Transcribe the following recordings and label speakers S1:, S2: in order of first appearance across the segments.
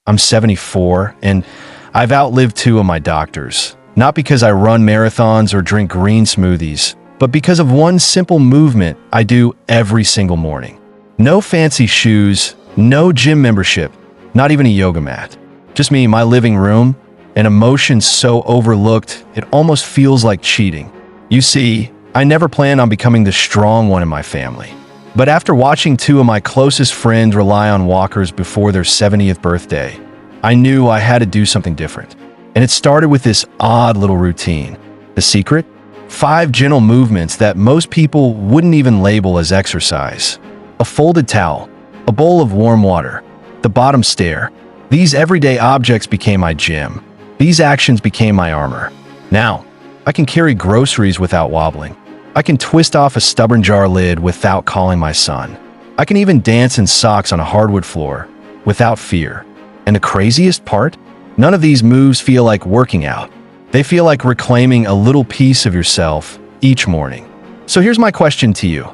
S1: I'm 74, and I've outlived two of my doctors. Not because I run marathons or drink green smoothies, but because of one simple movement I do every single morning. No fancy shoes, no gym membership, not even a yoga mat. Just me, my living room, an emotion so overlooked it almost feels like cheating. You see, I never planned on becoming the strong one in my family. But after watching two of my closest friends rely on walkers before their 70th birthday, I knew I had to do something different. And it started with this odd little routine. The secret? 5 gentle movements that most people wouldn't even label as exercise. A folded towel, a bowl of warm water, the bottom stair. These everyday objects became my gym. These actions became my armor. Now, I can carry groceries without wobbling. I can twist off a stubborn jar lid without calling my son. I can even dance in socks on a hardwood floor without fear. And the craziest part? None of these moves feel like working out. They feel like reclaiming a little piece of yourself each morning. So here's my question to you.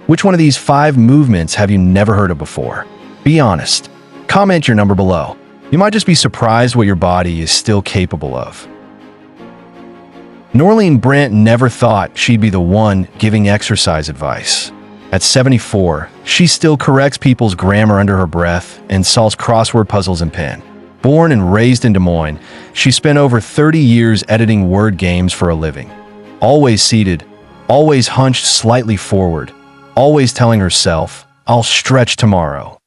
S1: Which one of these 5 movements have you never heard of before? Be honest. Comment your number below. You might just be surprised what your body is still capable of. Norene Brandt never thought she'd be the one giving exercise advice. At 74, she still corrects people's grammar under her breath and solves crossword puzzles in pen. Born and raised in Des Moines, she spent over 30 years editing word games for a living. Always seated, always hunched slightly forward, always telling herself, "I'll stretch tomorrow."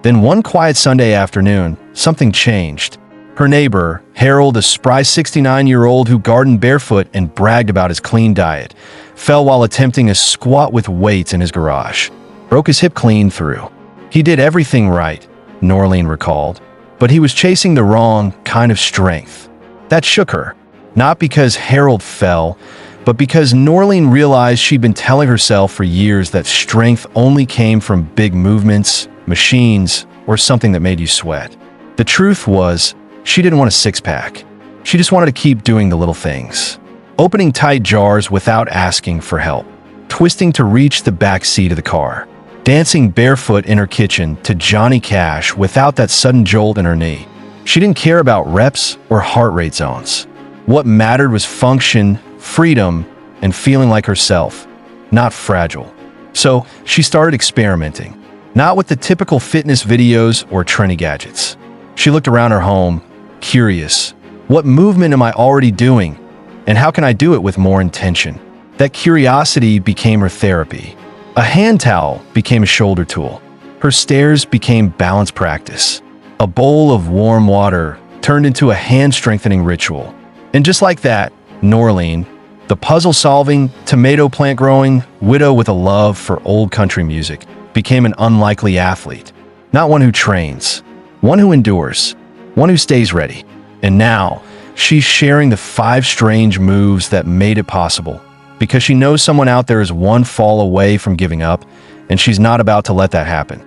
S1: Then one quiet Sunday afternoon, something changed. Her neighbor, Harold, a spry 69-year-old who gardened barefoot and bragged about his clean diet, fell while attempting a squat with weights in his garage. Broke his hip clean through. He did everything right, Norlene recalled, but he was chasing the wrong kind of strength. That shook her, not because Harold fell, but because Norlene realized she'd been telling herself for years that strength only came from big movements, machines, or something that made you sweat. The truth was, she didn't want a six-pack. She just wanted to keep doing the little things. Opening tight jars without asking for help. Twisting to reach the back seat of the car. Dancing barefoot in her kitchen to Johnny Cash without that sudden jolt in her knee. She didn't care about reps or heart rate zones. What mattered was function, freedom, and feeling like herself, not fragile. So she started experimenting. Not with the typical fitness videos or trendy gadgets. She looked around her home, curious. What movement am I already doing? And how can I do it with more intention? That curiosity became her therapy. A hand towel became a shoulder tool. Her stairs became balance practice. A bowl of warm water turned into a hand-strengthening ritual. And just like that, Norlene, the puzzle-solving, tomato plant-growing widow with a love for old country music, became an unlikely athlete. Not one who trains, one who endures, one who stays ready. And now, she's sharing the 5 strange moves that made it possible, because she knows someone out there is one fall away from giving up, and she's not about to let that happen.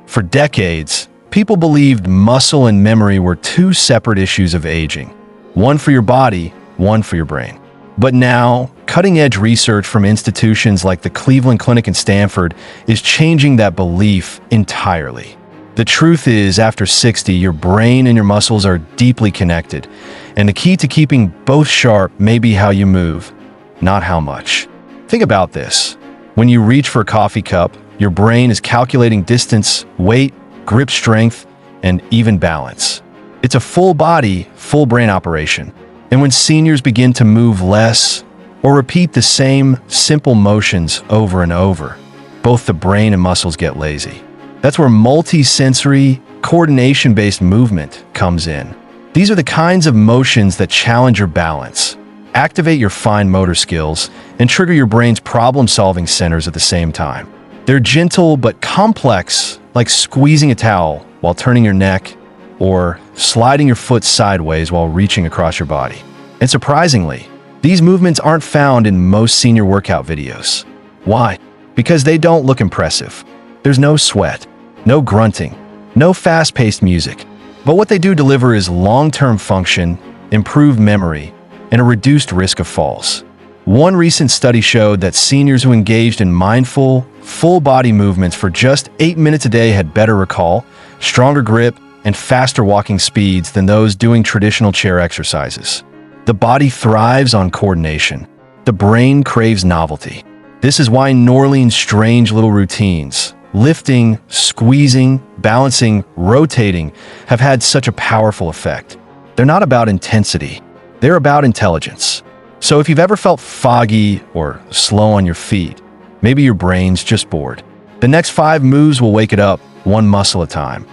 S1: For decades, people believed muscle and memory were 2 separate issues of aging. One for your body, one for your brain. But now, cutting-edge research from institutions like the Cleveland Clinic in Stanford is changing that belief entirely. The truth is, after 60, your brain and your muscles are deeply connected, and the key to keeping both sharp may be how you move, not how much. Think about this. When you reach for a coffee cup, your brain is calculating distance, weight, grip strength, and even balance. It's a full body, full brain operation. And when seniors begin to move less or repeat the same simple motions over and over, both the brain and muscles get lazy. That's where multisensory coordination-based movement comes in. These are the kinds of motions that challenge your balance, activate your fine motor skills, and trigger your brain's problem-solving centers at the same time. They're gentle but complex, like squeezing a towel while turning your neck, or sliding your foot sideways while reaching across your body. And surprisingly, these movements aren't found in most senior workout videos. Why? Because they don't look impressive. There's no sweat, no grunting, no fast-paced music. But what they do deliver is long-term function, improved memory, and a reduced risk of falls. One recent study showed that seniors who engaged in mindful, full-body movements for just 8 minutes a day had better recall, stronger grip, and faster walking speeds than those doing traditional chair exercises. The body thrives on coordination. The brain craves novelty. This is why Norlene's strange little routines, lifting, squeezing, balancing, rotating, have had such a powerful effect. They're not about intensity. They're about intelligence. So if you've ever felt foggy or slow on your feet, maybe your brain's just bored. The next 5 moves will wake it up, one muscle at a time.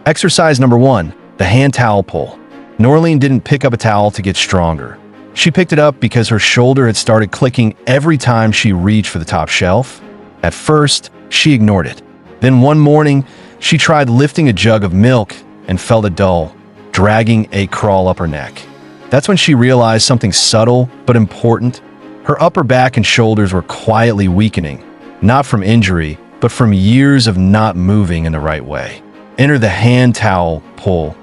S1: Exercise number 1, the hand towel pull. Norlene didn't pick up a towel to get stronger. She picked it up because her shoulder had started clicking every time she reached for the top shelf. At first, she ignored it. Then one morning, she tried lifting a jug of milk and felt a dull, dragging ache crawl up her neck. That's when she realized something subtle but important. Her upper back and shoulders were quietly weakening, not from injury, but from years of not moving in the right way. Enter the hand towel pull,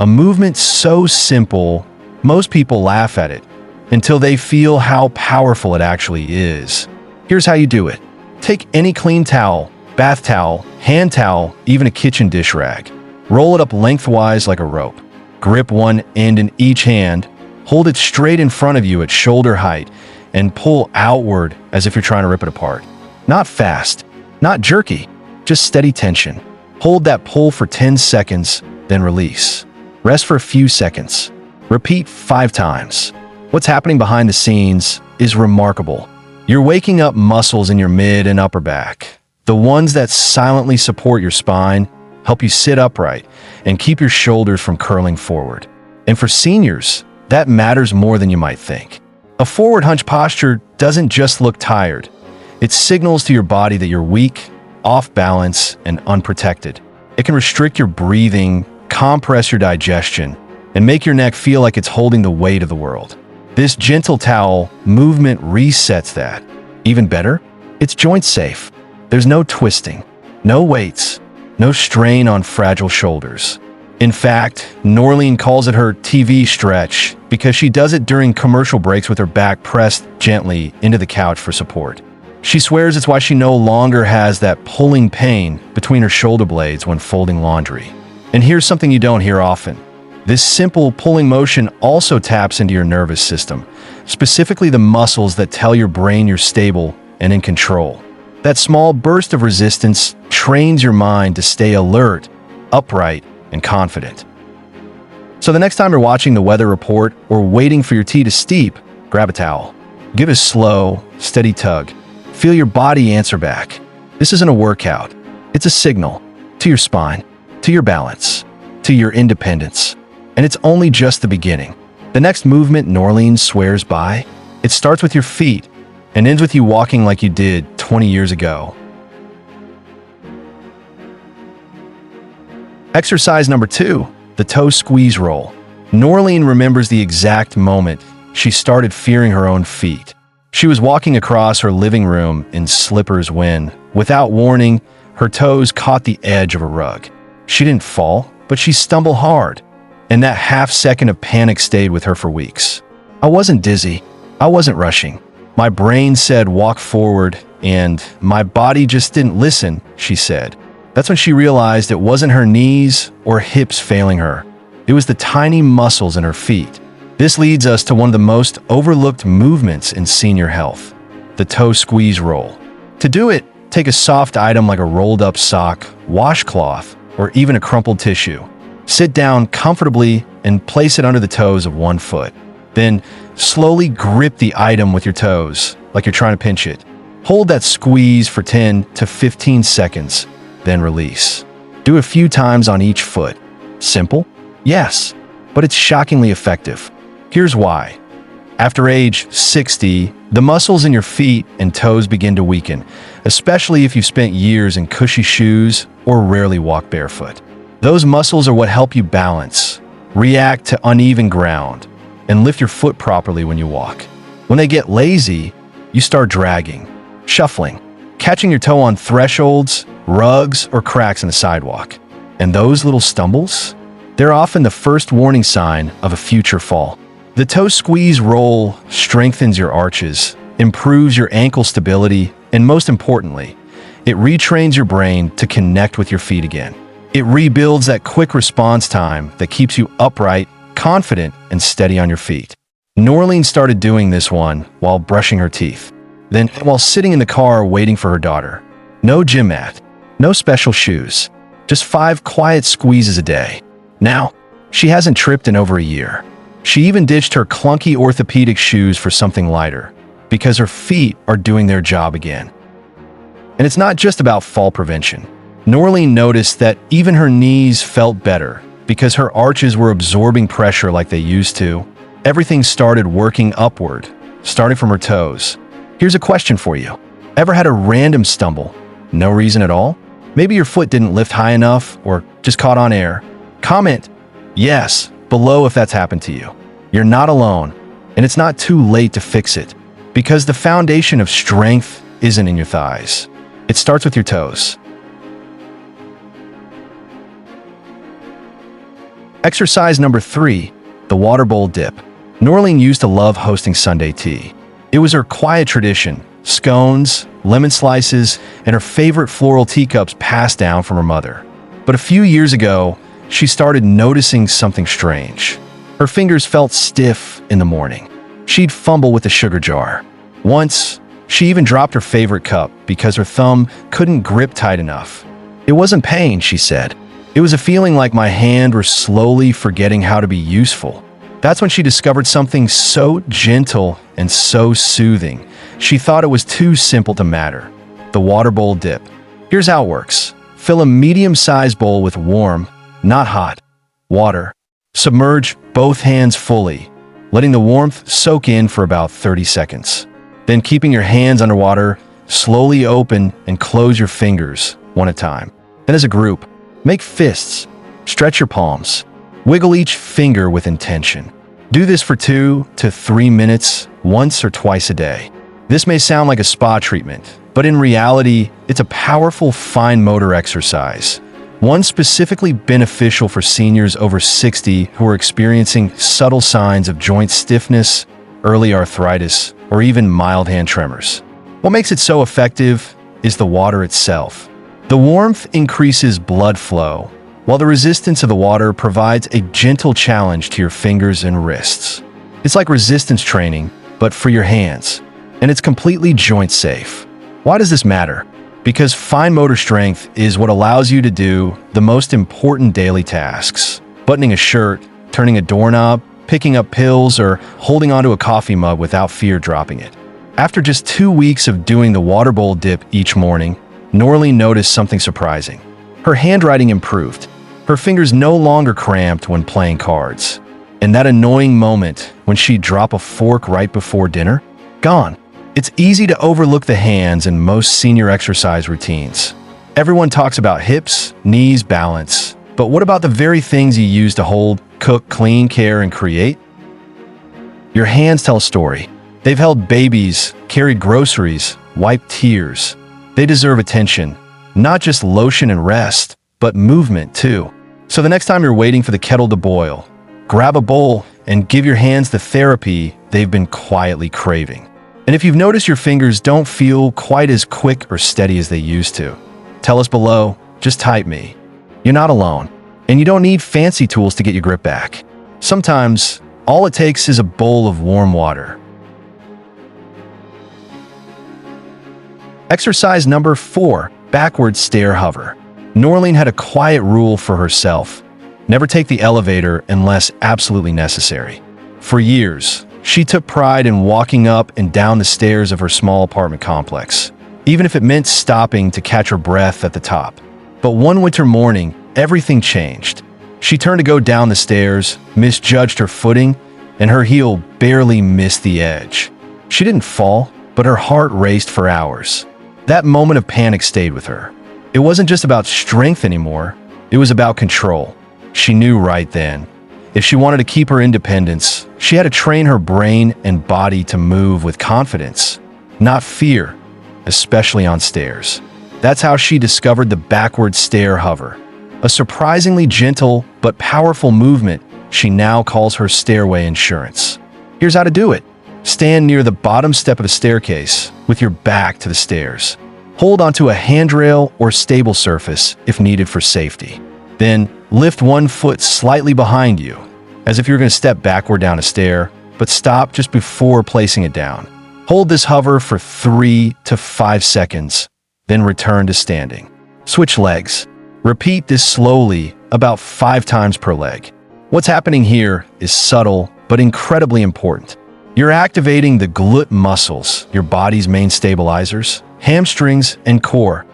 S1: a movement so simple, most people laugh at it until they feel how powerful it actually is. Here's how you do it. Take any clean towel, bath towel, hand towel, even a kitchen dish rag. Roll it up lengthwise like a rope. Grip one end in each hand, hold it straight in front of you at shoulder height, and pull outward as if you're trying to rip it apart. Not fast, not jerky, just steady tension. Hold that pull for 10 seconds, then release. Rest for a few seconds. Repeat 5 times. What's happening behind the scenes is remarkable. You're waking up muscles in your mid and upper back, the ones that silently support your spine, help you sit upright, and keep your shoulders from curling forward. And for seniors, that matters more than you might think. A forward hunch posture doesn't just look tired. It signals to your body that you're weak, off balance, and unprotected. It can restrict your breathing, compress your digestion, and make your neck feel like it's holding the weight of the world. This gentle towel movement resets that. Even better, it's joint safe. There's no twisting, no weights, no strain on fragile shoulders. In fact, Norlene calls it her TV stretch because she does it during commercial breaks with her back pressed gently into the couch for support. She swears it's why she no longer has that pulling pain between her shoulder blades when folding laundry. And here's something you don't hear often. This simple pulling motion also taps into your nervous system, specifically the muscles that tell your brain you're stable and in control. That small burst of resistance trains your mind to stay alert, upright, and confident. So the next time you're watching the weather report or waiting for your tea to steep, grab a towel. Give a slow, steady tug. Feel your body answer back. This isn't a workout. It's a signal to your spine, to your balance, to your independence. And it's only just the beginning. The next movement Norlene swears by, it starts with your feet and ends with you walking like you did 20 years ago. Exercise number 2, the toe squeeze roll. Norlene remembers the exact moment she started fearing her own feet. She was walking across her living room in slippers when, without warning, her toes caught the edge of a rug. She didn't fall, but she stumbled hard, and that half second of panic stayed with her for weeks. I wasn't dizzy. I wasn't rushing. My brain said walk forward, and my body just didn't listen, she said. That's when she realized it wasn't her knees or hips failing her. It was the tiny muscles in her feet. This leads us to one of the most overlooked movements in senior health, the toe squeeze roll. To do it, take a soft item like a rolled up sock, washcloth, or even a crumpled tissue. Sit down comfortably and place it under the toes of one foot. Then slowly grip the item with your toes, like you're trying to pinch it. Hold that squeeze for 10 to 15 seconds, then release. Do a few times on each foot. Simple? Yes, but it's shockingly effective. Here's why. After age 60, the muscles in your feet and toes begin to weaken, especially if you've spent years in cushy shoes or rarely walk barefoot. Those muscles are what help you balance, react to uneven ground, and lift your foot properly when you walk. When they get lazy, you start dragging, shuffling, catching your toe on thresholds, rugs, or cracks in the sidewalk. And those little stumbles, They're often the first warning sign of a future fall. The toe squeeze roll strengthens your arches, improves your ankle stability, and most importantly, it retrains your brain to connect with your feet again. It rebuilds that quick response time that keeps you upright, confident, and steady on your feet. Norlene started doing this one while brushing her teeth. Then, while sitting in the car waiting for her daughter. No gym mat, no special shoes, just 5 quiet squeezes a day. Now, she hasn't tripped in over a year. She even ditched her clunky orthopedic shoes for something lighter, because her feet are doing their job again. And it's not just about fall prevention. Norlene noticed that even her knees felt better because her arches were absorbing pressure like they used to. Everything started working upward, starting from her toes. Here's a question for you. Ever had a random stumble? No reason at all? Maybe your foot didn't lift high enough or just caught on air. Comment yes below if that's happened to you. You're not alone, and it's not too late to fix it, because the foundation of strength isn't in your thighs. It starts with your toes. Exercise number 3, the water bowl dip. Norlene used to love hosting Sunday tea. It was her quiet tradition, scones, lemon slices, and her favorite floral teacups passed down from her mother. But a few years ago, she started noticing something strange. Her fingers felt stiff in the morning. She'd fumble with the sugar jar. Once, she even dropped her favorite cup because her thumb couldn't grip tight enough. It wasn't pain, she said. It was a feeling like my hand were slowly forgetting how to be useful. That's when she discovered something so gentle and so soothing. She thought it was too simple to matter. The water bowl dip. Here's how it works. Fill a medium-sized bowl with warm, not hot, water. Submerge both hands fully, letting the warmth soak in for about 30 seconds. Then, keeping your hands underwater, slowly open and close your fingers one at a time. Then, as a group, make fists. Stretch your palms. Wiggle each finger with intention. Do this for 2 to 3 minutes, once or twice a day. This may sound like a spa treatment, but in reality, it's a powerful fine motor exercise. One specifically beneficial for seniors over 60 who are experiencing subtle signs of joint stiffness, early arthritis, or even mild hand tremors. What makes it so effective is the water itself. The warmth increases blood flow, while the resistance of the water provides a gentle challenge to your fingers and wrists. It's like resistance training, but for your hands, and it's completely joint safe. Why does this matter? Because fine motor strength is what allows you to do the most important daily tasks. Buttoning a shirt, turning a doorknob, picking up pills, or holding onto a coffee mug without fear dropping it. After just 2 weeks of doing the water bowl dip each morning, Norlene noticed something surprising. Her handwriting improved. Her fingers no longer cramped when playing cards. And that annoying moment when she'd drop a fork right before dinner? Gone. It's easy to overlook the hands in most senior exercise routines. Everyone talks about hips, knees, balance, but what about the very things you use to hold, cook, clean, care, and create? Your hands tell a story. They've held babies, carried groceries, wiped tears. They deserve attention, not just lotion and rest, but movement too. So the next time you're waiting for the kettle to boil, grab a bowl and give your hands the therapy they've been quietly craving. And if you've noticed your fingers don't feel quite as quick or steady as they used to, tell us below, just type me. You're not alone, and you don't need fancy tools to get your grip back. Sometimes, all it takes is a bowl of warm water. Exercise number 4, backward stair hover. Norlene had a quiet rule for herself. Never take the elevator unless absolutely necessary. For years, she took pride in walking up and down the stairs of her small apartment complex, even if it meant stopping to catch her breath at the top. But one winter morning, everything changed. She turned to go down the stairs, misjudged her footing, and her heel barely missed the edge. She didn't fall, but her heart raced for hours. That moment of panic stayed with her. It wasn't just about strength anymore, it was about control. She knew right then. If she wanted to keep her independence, she had to train her brain and body to move with confidence, not fear, especially on stairs. That's how she discovered the backward stair hover. a surprisingly gentle but powerful movement she now calls her stairway insurance. Here's how to do it. Stand near the bottom step of a staircase with your back to the stairs. Hold onto a handrail or stable surface if needed for safety. Then lift one foot slightly behind you, as if you're going to step backward down a stair, but stop just before placing it down. Hold this hover for 3 to 5 seconds, then return to standing. Switch legs. Repeat this slowly, about 5 times per leg. What's happening here is subtle but incredibly important. You're activating the glute muscles, your body's main stabilizers, hamstrings, and core,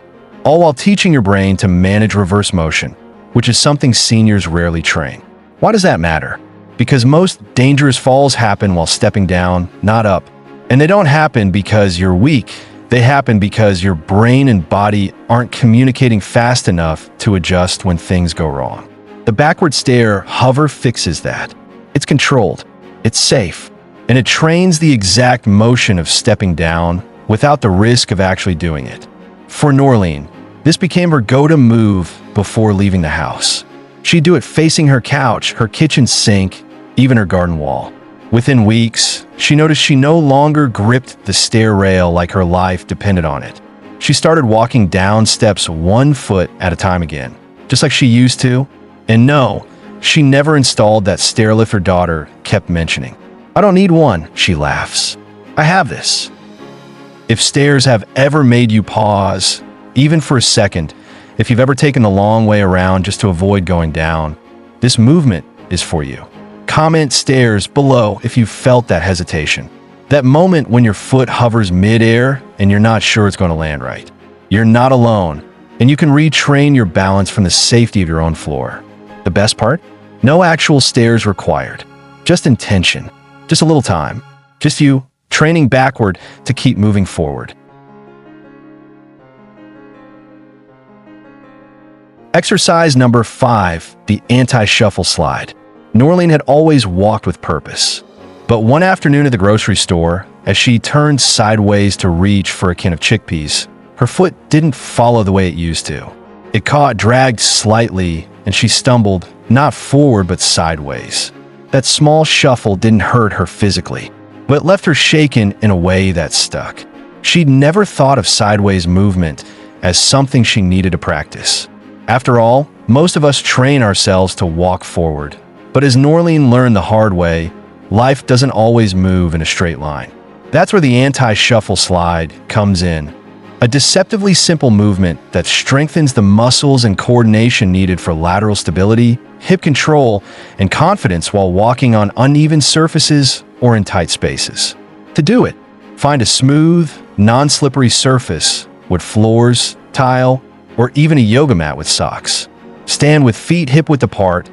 S1: all while teaching your brain to manage reverse motion, which is something seniors rarely train. Why does that matter? Because most dangerous falls happen while stepping down, not up. And they don't happen because you're weak. They happen because your brain and body aren't communicating fast enough to adjust when things go wrong. The backward stair hover fixes that. It's controlled, it's safe, and it trains the exact motion of stepping down without the risk of actually doing it. For Norlene, this became her go-to move before leaving the house. She'd do it facing her couch, her kitchen sink, even her garden wall. Within weeks, she noticed she no longer gripped the stair rail like her life depended on it. She started walking down steps 1 foot at a time again, just like she used to. And no, she never installed that stair lift her daughter kept mentioning. "I don't need one," she laughs. "I have this." If stairs have ever made you pause, even for a second, if you've ever taken the long way around just to avoid going down, this movement is for you. Comment stairs below if you felt that hesitation. That moment when your foot hovers mid-air and you're not sure it's going to land right. You're not alone, and you can retrain your balance from the safety of your own floor. The best part? No actual stairs required. Just intention. Just a little time. Just you training backward to keep moving forward. Exercise number 5, the anti-shuffle slide. Norlene had always walked with purpose. But one afternoon at the grocery store, as she turned sideways to reach for a can of chickpeas, her foot didn't follow the way it used to. It dragged slightly, and she stumbled, not forward but sideways. That small shuffle didn't hurt her physically, but left her shaken in a way that stuck. She'd never thought of sideways movement as something she needed to practice. After all, most of us train ourselves to walk forward. But as Norlene learned the hard way, life doesn't always move in a straight line. That's where the anti-shuffle slide comes in. A deceptively simple movement that strengthens the muscles and coordination needed for lateral stability, hip control, and confidence while walking on uneven surfaces or in tight spaces. To do it, find a smooth, non-slippery surface, wood floors, tile, or even a yoga mat with socks. Stand with feet hip-width apart,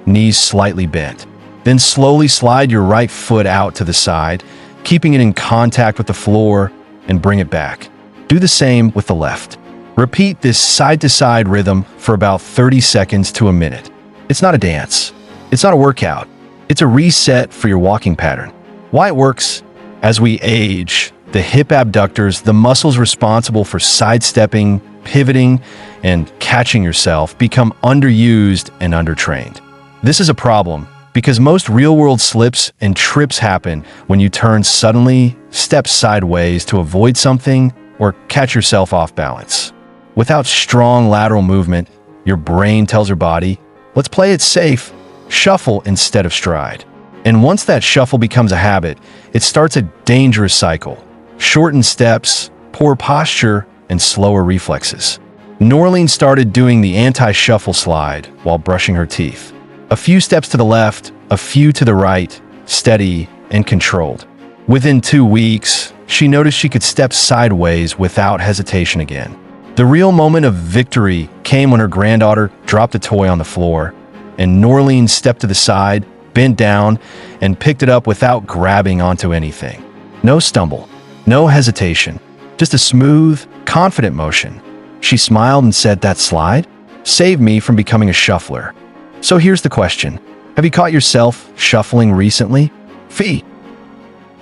S1: knees slightly bent. Then slowly slide your right foot out to the side, keeping it in contact with the floor, and bring it back. Do the same with the left. Repeat this side-to-side rhythm for about 30 seconds to a minute. It's not a dance. It's not a workout. It's a reset for your walking pattern. Why it works? As we age, the hip abductors, the muscles responsible for sidestepping, pivoting, and catching yourself, become underused and undertrained. This is a problem because most real-world slips and trips happen when you turn suddenly, step sideways to avoid something, or catch yourself off balance. Without strong lateral movement, your brain tells your body, let's play it safe, shuffle instead of stride. And once that shuffle becomes a habit, it starts a dangerous cycle. Shortened steps, poor posture, and slower reflexes. Norlene started doing the anti-shuffle slide while brushing her teeth. A few steps to the left, a few to the right, steady and controlled. Within 2 weeks, she noticed she could step sideways without hesitation again. The real moment of victory came when her granddaughter dropped a toy on the floor, and Norlene stepped to the side, bent down, and picked it up without grabbing onto anything. No stumble, no hesitation, just a smooth, confident motion. She smiled and said, "That slide saved me from becoming a shuffler." So here's the question. Have you caught yourself shuffling recently?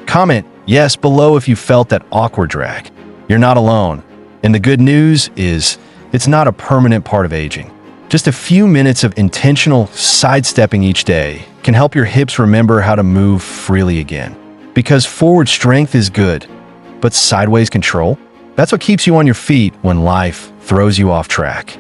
S1: Comment yes below if you felt that awkward drag. You're not alone. And the good news is, it's not a permanent part of aging. Just a few minutes of intentional sidestepping each day can help your hips remember how to move freely again. Because forward strength is good, but sideways control? That's what keeps you on your feet when life throws you off track.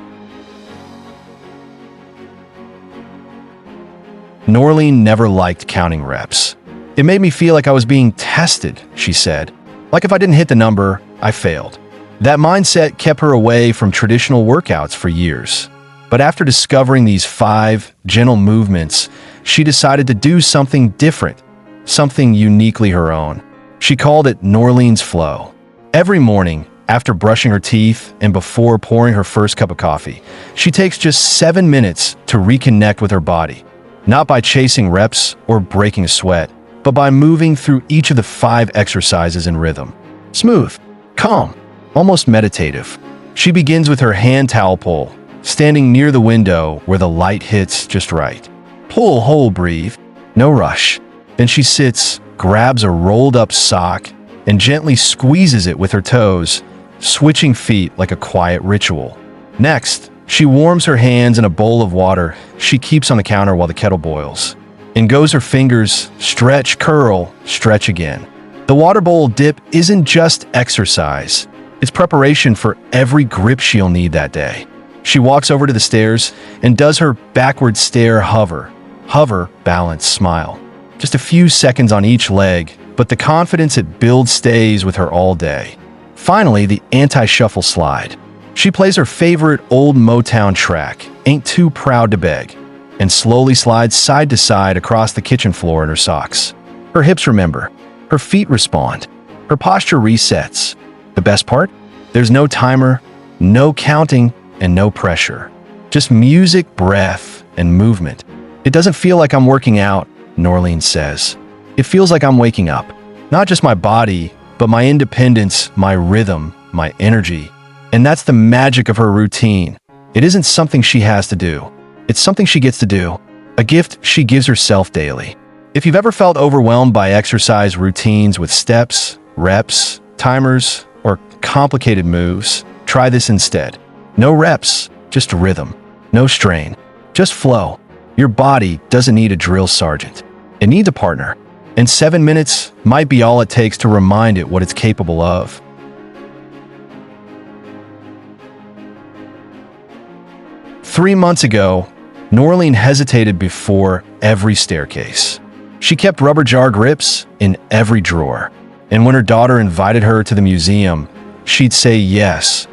S1: Norlene never liked counting reps. It made me feel like I was being tested, she said. Like if I didn't hit the number, I failed. That mindset kept her away from traditional workouts for years. But after discovering these 5 gentle movements, she decided to do something different, something uniquely her own. She called it Norlene's Flow. Every morning, after brushing her teeth and before pouring her first cup of coffee, she takes just 7 minutes to reconnect with her body, not by chasing reps or breaking a sweat, but by moving through each of the 5 exercises in rhythm. Smooth, calm, almost meditative. She begins with her hand towel pull, standing near the window where the light hits just right. Pull, hold, breathe, no rush. Then she sits, grabs a rolled up sock, and gently squeezes it with her toes, switching feet like a quiet ritual. Next, she warms her hands in a bowl of water she keeps on the counter while the kettle boils. In goes her fingers, stretch, curl, stretch again. The water bowl dip isn't just exercise. It's preparation for every grip she'll need that day. She walks over to the stairs and does her backward stair hover. Hover, balance, smile. Just a few seconds on each leg, but the confidence it builds stays with her all day. Finally, the anti-shuffle slide. She plays her favorite old Motown track, Ain't Too Proud to Beg, and slowly slides side to side across the kitchen floor in her socks. Her hips remember. Her feet respond. Her posture resets. The best part? There's no timer, no counting, and no pressure. Just music, breath, and movement. It doesn't feel like I'm working out, Norlene says. It feels like I'm waking up. Not just my body, but my independence, my rhythm, my energy. And that's the magic of her routine. It isn't something she has to do. It's something she gets to do. A gift she gives herself daily. If you've ever felt overwhelmed by exercise routines with steps, reps, timers, or complicated moves, try this instead. No reps, just rhythm. No strain, just flow. Your body doesn't need a drill sergeant. It needs a partner. And 7 minutes might be all it takes to remind it what it's capable of. Three months ago, Norlene hesitated before every staircase. She kept rubber jar grips in every drawer. And when her daughter invited her to the museum, she'd say yes,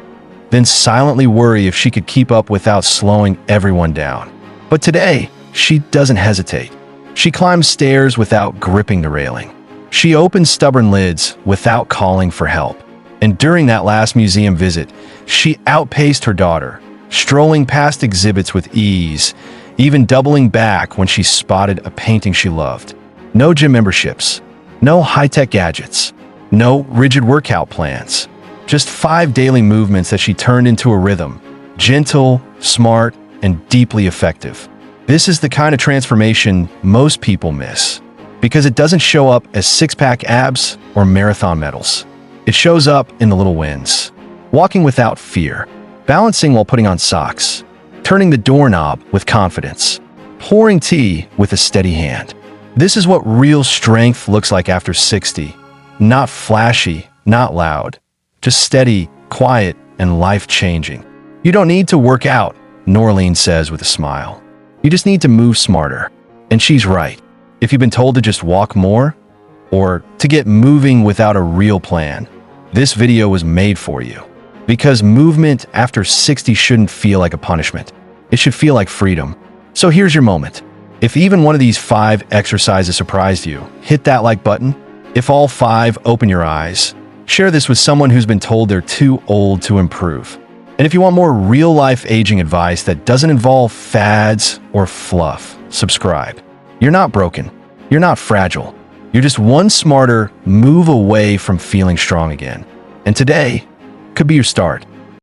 S1: then silently worry if she could keep up without slowing everyone down. But today, she doesn't hesitate. She climbs stairs without gripping the railing. She opens stubborn lids without calling for help. And during that last museum visit, she outpaced her daughter, strolling past exhibits with ease, even doubling back when she spotted a painting she loved. No gym memberships, no high-tech gadgets, no rigid workout plans. Just 5 daily movements that she turned into a rhythm, gentle, smart, and deeply effective. This is the kind of transformation most people miss, because it doesn't show up as six-pack abs or marathon medals. It shows up in the little wins. Walking without fear, balancing while putting on socks, turning the doorknob with confidence, pouring tea with a steady hand. This is what real strength looks like after 60. Not flashy, not loud, just steady, quiet, and life-changing. You don't need to work out, Norlene says with a smile. You just need to move smarter. And she's right. If you've been told to just walk more, or to get moving without a real plan, this video was made for you. Because movement after 60 shouldn't feel like a punishment. It should feel like freedom. So here's your moment. If even one of these 5 exercises surprised you, hit that like button. If all 5 open your eyes, share this with someone who's been told they're too old to improve. And if you want more real-life aging advice that doesn't involve fads or fluff, subscribe. You're not broken. You're not fragile. You're just one smarter move away from feeling strong again. And today could be your start.